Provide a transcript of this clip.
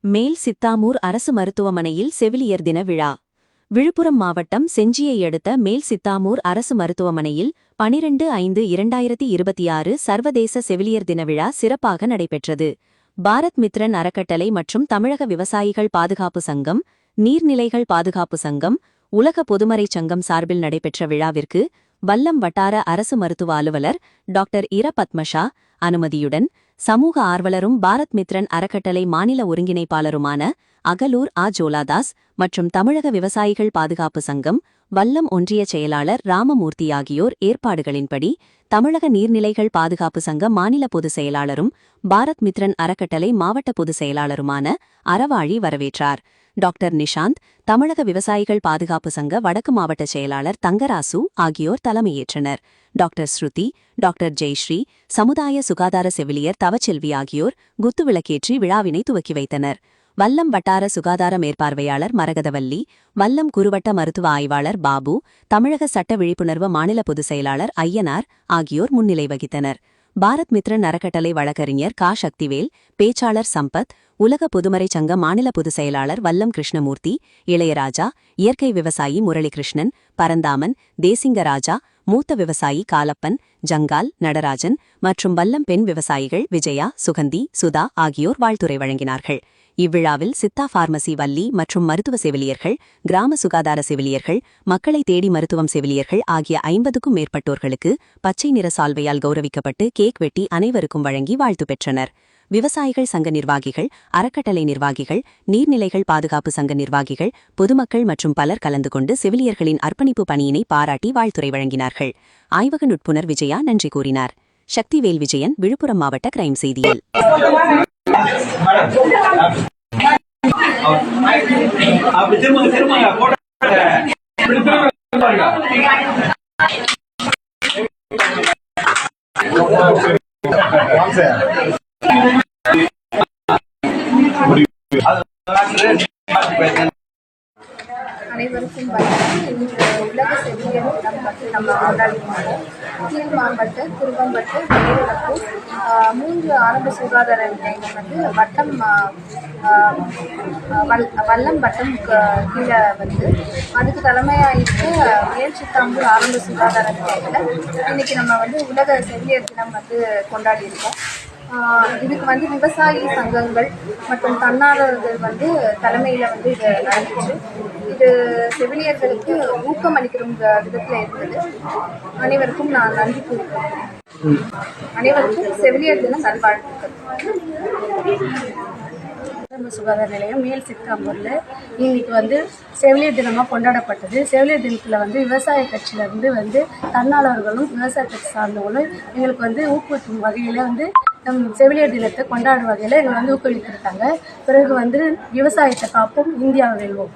மேல் சித்தாமூர் அரசு மருத்துவமனையில் செவிலியர் தின விழா. விழுப்புரம் மாவட்டம் செஞ்சியை அடுத்த மேல் சித்தாமூர் அரசு மருத்துவமனையில் 12/5/2026 சர்வதேச செவிலியர் தின விழா சிறப்பாக நடைபெற்றது. பாரத் மித்ரன் அறக்கட்டளை மற்றும் தமிழக விவசாயிகள் பாதுகாப்பு சங்கம், நீர்நிலைகள் பாதுகாப்பு சங்கம், உலக பொதுமறைச் சங்கம் சார்பில் நடைபெற்ற விழாவிற்கு வல்லம் வட்டார அரசு மருத்துவ அலுவலர் டாக்டர் இர பத்மஷா அனுமதியுடன் சமூக ஆர்வலரும் பாரத் மித்ரன் அறக்கட்டளை மாநில ஒருங்கிணைப்பாளருமான அகலூர் ஜோலாதாஸ் மற்றும் தமிழக விவசாயிகள் பாதுகாப்பு சங்கம் வல்லம் ஒன்றிய செயலாளர் ராமமூர்த்தி ஆகியோர் ஏற்பாடுகளின்படி தமிழக நீர்நிலைகள் பாதுகாப்பு சங்க மாநில பொதுச் செயலாளரும் பாரத் மித்ரன் அறக்கட்டளை மாவட்ட பொதுச் செயலாளருமான அறவாழி வரவேற்றார். டாக்டர் நிஷாந்த், தமிழக விவசாயிகள் பாதுகாப்பு சங்க வடக்கு மாவட்ட செயலாளர் தங்கராசு ஆகியோர் தலைமையேற்றனர். டாக்டர் ஸ்ருதி, டாக்டர் ஜெய்ஸ்ரீ, சமுதாய சுகாதார செவிலியர் தவச்செல்வி ஆகியோர் குத்துவிளக்கேற்றி விழாவினை துவக்கி வைத்தனர். வல்லம் வட்டார சுகாதார மேற்பார்வையாளர் மரகதவல்லி, வல்லம் குறுவட்ட மருத்துவ ஆய்வாளர் பாபு, தமிழக சட்ட விழிப்புணர்வு மாநில பொதுச் செயலாளர் ஐயனார் ஆகியோர் முன்னிலை வகித்தனர். பாரத் மித்ரன் அறக்கட்டளை வழக்கறிஞர் கா. சக்திவேல், பேச்சாளர் சம்பத், உலக பொதுமறைச் சங்க மாநில பொதுச் செயலாளர் வல்லம் கிருஷ்ணமூர்த்தி, இளையராஜா, இயற்கை விவசாயி முரளிகிருஷ்ணன், பரந்தாமன், தேசிங்கராஜா, மூத்த விவசாயி காலப்பன், ஜங்கால், நடராஜன் மற்றும் வல்லம் பெண் விவசாயிகள் விஜயா, சுகந்தி, சுதா ஆகியோர் வாழ்த்துரை வழங்கினார்கள். இவ்விழாவில் சித்தா பார்மசி வள்ளி மற்றும் மருத்துவ செவிலியர்கள், கிராம சுகாதார செவிலியர்கள், மக்களை தேடி மருத்துவம் செவிலியர்கள் ஆகிய 50க்கும் மேற்பட்டோர்களுக்கு பச்சை நிற சால்வையால் கௌரவிக்கப்பட்டு கேக் வெட்டி அனைவருக்கும் வழங்கி வாழ்த்து பெற்றனர். விவசாயிகள் சங்க நிர்வாகிகள், அறக்கட்டளை நிர்வாகிகள், நீர்நிலைகள் பாதுகாப்பு சங்க நிர்வாகிகள், பொதுமக்கள் மற்றும் பலர் கலந்து கொண்டு செவிலியர்களின் அர்ப்பணிப்பு பணியினை பாராட்டி வாழ்த்துரை வழங்கினார்கள். ஆய்வக நுட்புணர் விஜயா நன்றி கூறினார். சக்திவேல் விஜயன், விழுப்புரம் மாவட்ட கிரைம் செய்தியில். அனைவருக்கும் உலக செவிலியர் தினம் பற்றி நம்ம கொண்டாடினோம். கீழ் மாம்பட்டு, குருவம்பட்டு, வேலுடப்பூர் 3 ஆரம்ப சுகாதார நிலையங்கள் வந்து வட்டம் வல்லம் வட்டம் கீழே வந்து அதுக்கு தலைமையாக இருக்க மேல் சித்தாமூர் ஆரம்ப சுகாதார நிலையத்தில் இன்னைக்கு நம்ம வந்து உலக செவிலியர் தினம் வந்து கொண்டாடி இருக்கோம். இதுக்கு வந்து விவசாயி சங்கங்கள் மற்றும் தன்னார்வலர்கள் வந்து தலைமையில் வந்து இது நடந்துச்சு. இது செவிலியர்களுக்கு ஊக்கம் அளிக்கிற விதத்தில் இருந்தது. அனைவருக்கும் நான் நன்றி கூறுகிறேன். அனைவருக்கும் செவிலியர் தின நல்வாழ்த்துக்கள். சுகாதார நிலையம் மேல் சித்தாமூரில் இன்னைக்கு வந்து செவிலியர் தினமாக கொண்டாடப்பட்டது. செவிலியர் தினத்தில் வந்து விவசாய கட்சியிலேருந்து வந்து தன்னார்வலர்களும் விவசாய கட்சி சார்ந்தவங்களும் எங்களுக்கு வந்து ஊக்குவிக்கும் வகையில் வந்து செவிலியர் தினத்தை கொண்டாடும் வகையில் எங்களை வந்து ஊக்குவித்திருக்காங்க. பிறகு வந்து விவசாயத்தை காப்போம், இந்தியாவை வெல்வோம்.